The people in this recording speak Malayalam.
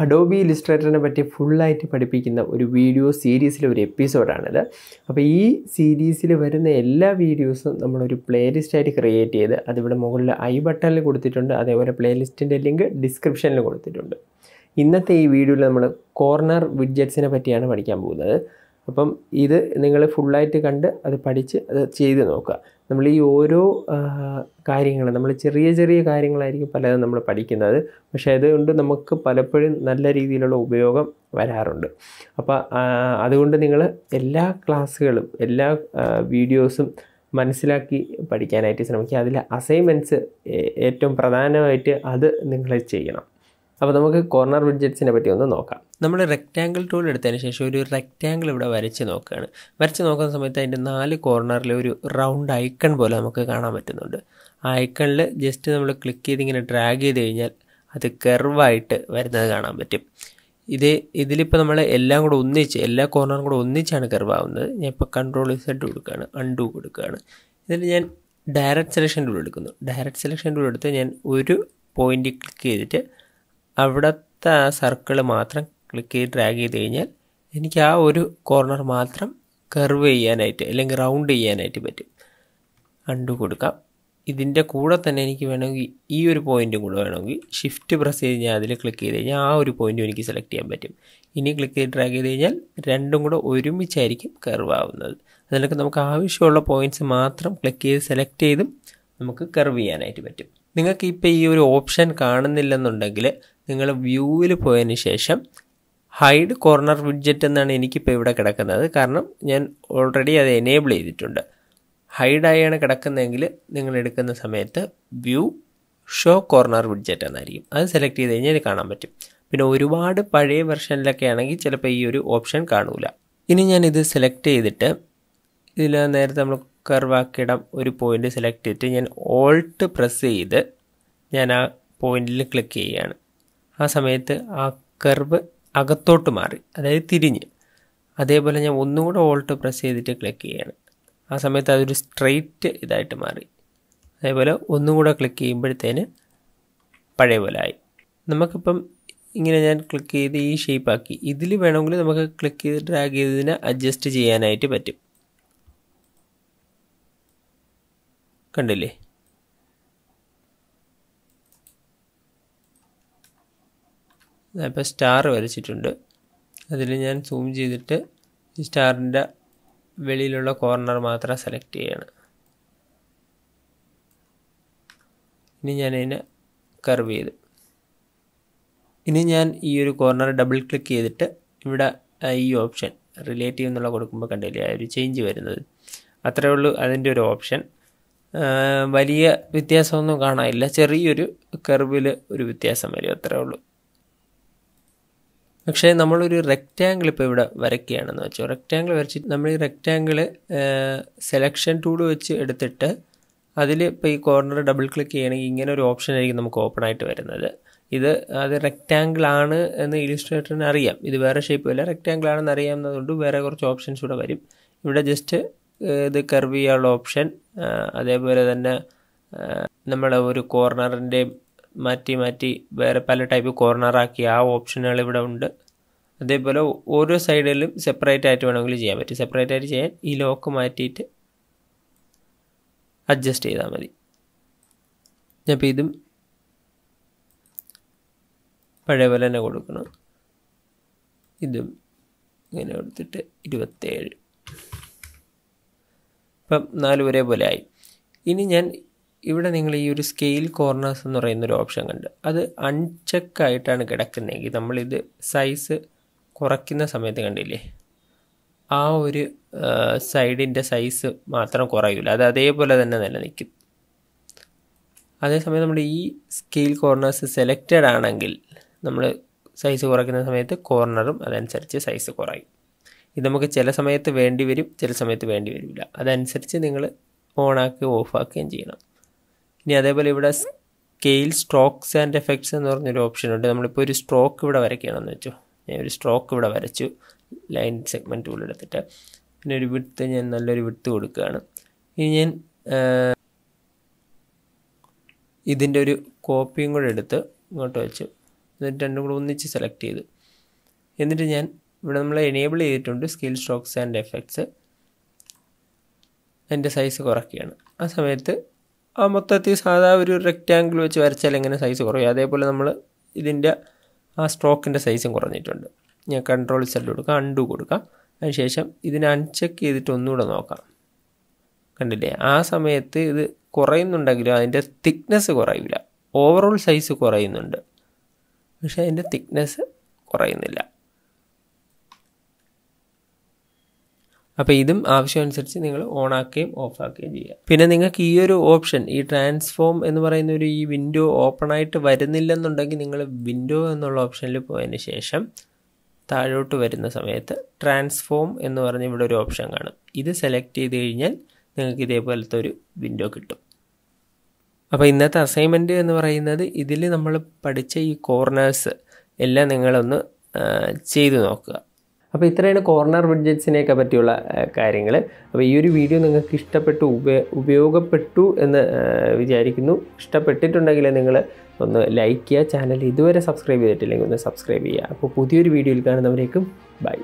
Adobe Illustrator പറ്റി ഫുള്ളായിട്ട് പഠിപ്പിക്കുന്ന ഒരു വീഡിയോ സീരീസിലെ ഒരു എപ്പിസോഡാണിത്. അപ്പോൾ ഈ സീരീസിൽ വരുന്ന എല്ലാ വീഡിയോസും നമ്മളൊരു പ്ലേലിസ്റ്റായിട്ട് ക്രിയേറ്റ് ചെയ്ത് അതിവിടെ മുകളിൽ ഐ ബട്ടണിൽ കൊടുത്തിട്ടുണ്ട്. അതേപോലെ പ്ലേലിസ്റ്റിൻ്റെ ലിങ്ക് ഡിസ്ക്രിപ്ഷനിൽ കൊടുത്തിട്ടുണ്ട്. ഇന്നത്തെ ഈ വീഡിയോയിൽ നമ്മൾ കോർണർ വിഡ്ജറ്റ്സിനെ പറ്റിയാണ് പഠിക്കാൻ പോകുന്നത്. അപ്പം ഇത് നിങ്ങൾ ഫുള്ളായിട്ട് കണ്ട് അത് പഠിച്ച് അത് ചെയ്ത് നോക്കുക. നമ്മൾ ഈ ഓരോ കാര്യങ്ങൾ നമ്മൾ ചെറിയ ചെറിയ കാര്യങ്ങളായിരിക്കും പലതും നമ്മൾ പഠിക്കുന്നത്. പക്ഷേ അതുകൊണ്ട് നമുക്ക് പലപ്പോഴും നല്ല രീതിയിലുള്ള ഉപയോഗം വരാറുണ്ട്. അപ്പോൾ അതുകൊണ്ട് നിങ്ങൾ എല്ലാ ക്ലാസ്സുകളും എല്ലാ വീഡിയോസും മനസ്സിലാക്കി പഠിക്കാനായിട്ട് ശ്രമിക്കുക. അതിൽ അസൈൻമെൻറ്റ്സ് ഏറ്റവും പ്രധാനമായിട്ട് അത് നിങ്ങൾ ചെയ്യണം. അപ്പോൾ നമുക്ക് കോർണർ വിഡ്ജറ്റ്സിനെ പറ്റി ഒന്ന് നോക്കാം. നമ്മൾ റെക്റ്റാങ്കിൾ ടൂൾ എടുത്തതിന് ശേഷം ഒരു റെക്റ്റാങ്കിൾ ഇവിടെ വരച്ച് നോക്കുകയാണ്. വരച്ച് നോക്കുന്ന സമയത്ത് അതിൻ്റെ 4 കോർണറിൽ ഒരു റൗണ്ട് ഐക്കൺ പോലെ നമുക്ക് കാണാൻ പറ്റുന്നുണ്ട്. ആ ഐക്കണിൽ ജസ്റ്റ് നമ്മൾ ക്ലിക്ക് ചെയ്ത് ഇങ്ങനെ ഡ്രാഗ് ചെയ്ത് കഴിഞ്ഞാൽ അത് കർവായിട്ട് വരുന്നത് കാണാൻ പറ്റും. ഇതിലിപ്പോൾ നമ്മൾ എല്ലാം കൂടെ ഒന്നിച്ച് എല്ലാ കോർണറും കൂടെ ഒന്നിച്ചാണ് കർവാവുന്നത്. ഞാൻ ഇപ്പോൾ Ctrl Z കൊടുക്കുകയാണ്, അൺഡു കൊടുക്കുകയാണ്. ഇതിൽ ഞാൻ ഡയറക്റ്റ് സെലക്ഷൻ ടൂൾ എടുക്കുന്നു. ഡയറക്റ്റ് സെലക്ഷൻ ടൂൾ എടുത്ത് ഞാൻ ഒരു പോയിൻ്റ് ക്ലിക്ക് ചെയ്തിട്ട് അവിടുത്തെ ആ സർക്കിൾ മാത്രം ക്ലിക്ക് ചെയ്ത് ഡ്രാഗ് ചെയ്ത് കഴിഞ്ഞാൽ എനിക്ക് ആ ഒരു കോർണർ മാത്രം കർവ് ചെയ്യാനായിട്ട് അല്ലെങ്കിൽ റൗണ്ട് ചെയ്യാനായിട്ട് പറ്റും. അൺഡു കൊടുക്കാം. ഇതിൻ്റെ കൂടെ തന്നെ എനിക്ക് വേണമെങ്കിൽ ഈ ഒരു പോയിൻറ്റും കൂടെ വേണമെങ്കിൽ ഷിഫ്റ്റ് പ്രസ് ചെയ്ത് ഞാൻ അതിൽ ക്ലിക്ക് ചെയ്ത് കഴിഞ്ഞാൽ ആ ഒരു പോയിൻറ്റും എനിക്ക് സെലക്ട് ചെയ്യാൻ പറ്റും. ഇനി ക്ലിക്ക് ചെയ്ത് ഡ്രാഗ് ചെയ്ത് കഴിഞ്ഞാൽ രണ്ടും കൂടെ ഒരുമിച്ചായിരിക്കും കർവ് ആവുന്നത്. അതിനൊക്കെ നമുക്ക് ആവശ്യമുള്ള പോയിൻറ്റ്സ് മാത്രം ക്ലിക്ക് ചെയ്ത് സെലക്ട് ചെയ്തും നമുക്ക് കർവ് ചെയ്യാനായിട്ട് പറ്റും. നിങ്ങൾക്ക് ഇപ്പോൾ ഈ ഒരു ഓപ്ഷൻ കാണുന്നില്ലെന്നുണ്ടെങ്കിൽ നിങ്ങൾ വ്യൂവിൽ പോയതിന് ശേഷം ഹൈഡ് കോർണർ വിഡ്ജറ്റ് എന്നാണ് എനിക്കിപ്പോൾ ഇവിടെ കിടക്കുന്നത്. കാരണം ഞാൻ ഓൾറെഡി അത് എനേബിൾ ചെയ്തിട്ടുണ്ട്. ഹൈഡായാണ് കിടക്കുന്നതെങ്കിൽ നിങ്ങൾ എടുക്കുന്ന സമയത്ത് വ്യൂ ഷോ കോർണർ വിഡ്ജറ്റ് എന്നായിരിക്കും. അത് സെലക്ട് ചെയ്ത് കഴിഞ്ഞാൽ കാണാൻ പറ്റും. പിന്നെ ഒരുപാട് പഴയ വെർഷനിലൊക്കെ ആണെങ്കിൽ ചിലപ്പോൾ ഈ ഒരു ഓപ്ഷൻ കാണൂല. ഇനി ഞാനിത് സെലക്ട് ചെയ്തിട്ട് ഇതിൽ നേരത്തെ നമ്മൾ കർവാക്കിയിടാം ഒരു പോയിൻ്റ് സെലക്ട് ചെയ്തിട്ട് ഞാൻ ഓൾട്ട് പ്രസ് ചെയ്ത് ഞാൻ ആ പോയിന്റിൽ ക്ലിക്ക് ചെയ്യുകയാണ്. ആ സമയത്ത് ആ കർവ് അകത്തോട്ട് മാറി, അതായത് തിരിഞ്ഞ്. അതേപോലെ ഞാൻ ഒന്നും കൂടെ ഓൾട്ട് പ്രസ് ചെയ്തിട്ട് ക്ലിക്ക് ചെയ്യുകയാണ്. ആ സമയത്ത് അതൊരു സ്ട്രെയിറ്റ് ഇതായിട്ട് മാറി. അതേപോലെ ഒന്നും കൂടെ ക്ലിക്ക് ചെയ്യുമ്പോഴത്തേന് പഴയ പോലെ ആയി. നമുക്കിപ്പം ഇങ്ങനെ ഞാൻ ക്ലിക്ക് ചെയ്ത് ഈ ഷേപ്പാക്കി. ഇതിൽ വേണമെങ്കിൽ നമുക്ക് ക്ലിക്ക് ചെയ്ത് ഡ്രാഗ് ചെയ്തതിനെ അഡ്ജസ്റ്റ് ചെയ്യാനായിട്ട് പറ്റും. കണ്ടില്ലേ? ഇപ്പോൾ സ്റ്റാർ വരച്ചിട്ടുണ്ട്. അതിൽ ഞാൻ സൂം ചെയ്തിട്ട് ഈ സ്റ്റാറിൻ്റെ വെളിയിലുള്ള കോർണർ മാത്രം സെലക്ട് ചെയ്യാണ്. ഇനി ഞാൻ അതിനെ കർവ് ചെയ്ത് ഇനി ഞാൻ ഈ ഒരു കോർണർ ഡബിൾ ക്ലിക്ക് ചെയ്തിട്ട് ഇവിടെ ഈ ഓപ്ഷൻ റിലേറ്റീവ് എന്നുള്ള കൊടുക്കുമ്പോൾ കണ്ടില്ലേ ആ ഒരു ചേഞ്ച് വരുന്നത്. അത്രയേ ഉള്ളൂ അതിൻ്റെ ഒരു ഓപ്ഷൻ. വലിയ വ്യത്യാസമൊന്നും കാണാനില്ല. ചെറിയൊരു കർവിൽ ഒരു വ്യത്യാസം വരും, അത്രേ ഉള്ളൂ. പക്ഷേ നമ്മളൊരു റെക്റ്റാങ്കിൾ ഇപ്പോൾ ഇവിടെ വരയ്ക്കുകയാണെന്ന് വെച്ചോ. റെക്റ്റാങ്കിൾ വരച്ചിട്ട് നമ്മൾ ഈ റെക്റ്റാങ്കിൾ സെലക്ഷൻ ടൂൾ വെച്ച് എടുത്തിട്ട് അതിൽ ഇപ്പോൾ ഈ കോർണർ ഡബിൾ ക്ലിക്ക് ചെയ്യണമെങ്കിൽ ഇങ്ങനെ ഒരു ഓപ്ഷൻ ആയിരിക്കും നമുക്ക് ഓപ്പൺ ആയിട്ട് വരുന്നത്. അത് റെക്റ്റാങ്കിൾ ആണ് എന്ന് ഇല്ലുസ്ട്രേറ്ററിന് അറിയാം. ഇത് വേറെ ഷേപ്പ് അല്ല, റെക്റ്റാങ്കിൾ ആണെന്ന് അറിയാവുന്നതുകൊണ്ട് വേറെ കുറച്ച് ഓപ്ഷൻസ് കൂടെ വരും. ഇവിടെ ജസ്റ്റ് ഇത് കർവ് ചെയ്യാനുള്ള ഓപ്ഷൻ, അതേപോലെ തന്നെ നമ്മൾ ഒരു കോർണറിൻ്റെ മാറ്റി വേറെ പല ടൈപ്പ് കോർണറാക്കി ആ ഓപ്ഷനുകൾ ഇവിടെ ഉണ്ട്. അതേപോലെ ഓരോ സൈഡിലും സെപ്പറേറ്റ് ആയിട്ട് വേണമെങ്കിൽ ചെയ്യാൻ പറ്റും. സെപ്പറേറ്റ് ആയിട്ട് ചെയ്യാൻ ഈ ലോക്ക് മാറ്റിയിട്ട് അഡ്ജസ്റ്റ് ചെയ്താൽ മതി. അപ്പോൾ ഇതും പഴയ പോലെ തന്നെ കൊടുക്കണം. ഇതും ഇങ്ങനെ കൊടുത്തിട്ട് 27. ഇപ്പം 4 ഒരേപോലെ ആയി. ഇനി ഞാൻ ഇവിടെ നിങ്ങൾ ഈ ഒരു സ്കെയിൽ കോർണേഴ്സ് എന്ന് പറയുന്നൊരു ഓപ്ഷൻ കണ്ട് അത് അൺചെക്കായിട്ടാണ് കിടക്കുന്നതെങ്കിൽ നമ്മളിത് സൈസ് കുറയ്ക്കുന്ന സമയത്ത് കണ്ടില്ലേ ആ ഒരു സൈഡിൻ്റെ സൈസ് മാത്രം കുറയില്ല, അത് അതേപോലെ തന്നെ നിലനിൽക്കും. അതേസമയം നമ്മൾ ഈ സ്കെയിൽ കോർണേഴ്സ് സെലക്റ്റഡ് ആണെങ്കിൽ നമ്മൾ സൈസ് കുറയ്ക്കുന്ന സമയത്ത് കോർണറും അതനുസരിച്ച് സൈസ് കുറയും. ഇത് നമുക്ക് ചില സമയത്ത് വേണ്ടി വരും, ചില സമയത്ത് വേണ്ടി വരില്ല. അതനുസരിച്ച് നിങ്ങൾ ഓണാക്കി ഓഫാക്കുകയും ചെയ്യണം. ഇനി അതേപോലെ ഇവിടെ സ്കെയിൽ സ്ട്രോക്സ് ആൻഡ് എഫക്ട്സ് എന്ന് പറഞ്ഞൊരു ഓപ്ഷൻ ഉണ്ട്. നമ്മളിപ്പോൾ ഒരു സ്ട്രോക്ക് ഇവിടെ വരയ്ക്കണമെന്ന് വെച്ചോ. ഞാൻ ഒരു സ്ട്രോക്ക് ഇവിടെ വരച്ചു ലൈൻ സെഗ്മെൻറ്റ് ടൂൾ എടുത്തിട്ട്. പിന്നെ ഒരു വിഡ്ത്ത് ഞാൻ നല്ലൊരു വിഡ്ത്ത് കൊടുക്കുകയാണ്. ഇനി ഞാൻ ഇതിൻ്റെ ഒരു കോപ്പിയും കൂടെ എടുത്ത് ഇങ്ങോട്ട് വെച്ചു എന്നിട്ട് രണ്ടും കൂടെ ഒന്നിച്ച് സെലക്ട് ചെയ്തു. എന്നിട്ട് ഞാൻ ഇവിടെ നമ്മൾ എനേബിൾ ചെയ്തിട്ടുണ്ട് സ്കെയിൽ സ്ട്രോക്സ് ആൻഡ് എഫക്ട്സ്. അതിൻ്റെ സൈസ് കുറയ്ക്കുകയാണ്. ആ സമയത്ത് ആ മൊത്തത്തിൽ സാധാ ഒരു റെക്റ്റാങ്കിൾ വെച്ച് വരച്ചാൽ എങ്ങനെ സൈസ് കുറയും, അതേപോലെ നമ്മൾ ഇതിൻ്റെ ആ സ്ട്രോക്കിൻ്റെ സൈസും കുറഞ്ഞിട്ടുണ്ട്. ഞാൻ കൺട്രോൾ സെറ്റ് കൊടുക്കാം, അൺഡു കൊടുക്കാം. അതിനുശേഷം ഇതിനെ അൺചെക്ക് ചെയ്തിട്ട് ഒന്നുകൂടെ നോക്കാം. കണ്ടില്ലേ, ആ സമയത്ത് ഇത് കുറയുന്നുണ്ടെങ്കിലും അതിൻ്റെ തിക്നെസ് കുറയില്ല. ഓവറോൾ സൈസ് കുറയുന്നുണ്ട്, പക്ഷേ അതിൻ്റെ തിക്നെസ് കുറയുന്നില്ല. അപ്പോൾ ഇതും ആവശ്യമനുസരിച്ച് നിങ്ങൾ ഓണാക്കുകയും ഓഫാക്കുകയും ചെയ്യുക. പിന്നെ നിങ്ങൾക്ക് ഈ ഒരു ഓപ്ഷൻ, ഈ ട്രാൻസ്ഫോം എന്ന് പറയുന്ന ഒരു ഈ വിൻഡോ ഓപ്പൺ ആയിട്ട് വരുന്നില്ലെന്നുണ്ടെങ്കിൽ നിങ്ങൾ വിൻഡോ എന്നുള്ള ഓപ്ഷനിൽ പോയതിന് ശേഷം താഴോട്ട് വരുന്ന സമയത്ത് ട്രാൻസ്ഫോം എന്ന് പറഞ്ഞ് ഇവിടെ ഒരു ഓപ്ഷൻ കാണും. ഇത് സെലക്ട് ചെയ്ത് കഴിഞ്ഞാൽ നിങ്ങൾക്ക് ഇതേപോലത്തെ ഒരു വിൻഡോ കിട്ടും. അപ്പോൾ ഇന്നത്തെ അസൈൻമെൻറ്റ് എന്ന് പറയുന്നത് ഇതിൽ നമ്മൾ പഠിച്ച ഈ കോർണേഴ്സ് എല്ലാം നിങ്ങളൊന്ന് ചെയ്തു നോക്കുക. അപ്പോൾ ഇത്രയാണ് കോർണർ വിഡ്ജറ്റ്സിനെയൊക്കെ പറ്റിയുള്ള കാര്യങ്ങൾ. അപ്പോൾ ഈ ഒരു വീഡിയോ നിങ്ങൾക്ക് ഇഷ്ടപ്പെട്ടു, ഉപയോഗപ്പെട്ടു എന്ന് വിചാരിക്കുന്നു. ഇഷ്ടപ്പെട്ടിട്ടുണ്ടെങ്കിൽ നിങ്ങൾ ഒന്ന് ലൈക്ക് ചെയ്യുക. ചാനൽ ഇതുവരെ സബ്സ്ക്രൈബ് ചെയ്തിട്ടില്ലെങ്കിൽ ഒന്ന് സബ്സ്ക്രൈബ് ചെയ്യുക. അപ്പോൾ പുതിയൊരു വീഡിയോയിൽ കാണുന്നവരേക്കും ബൈ.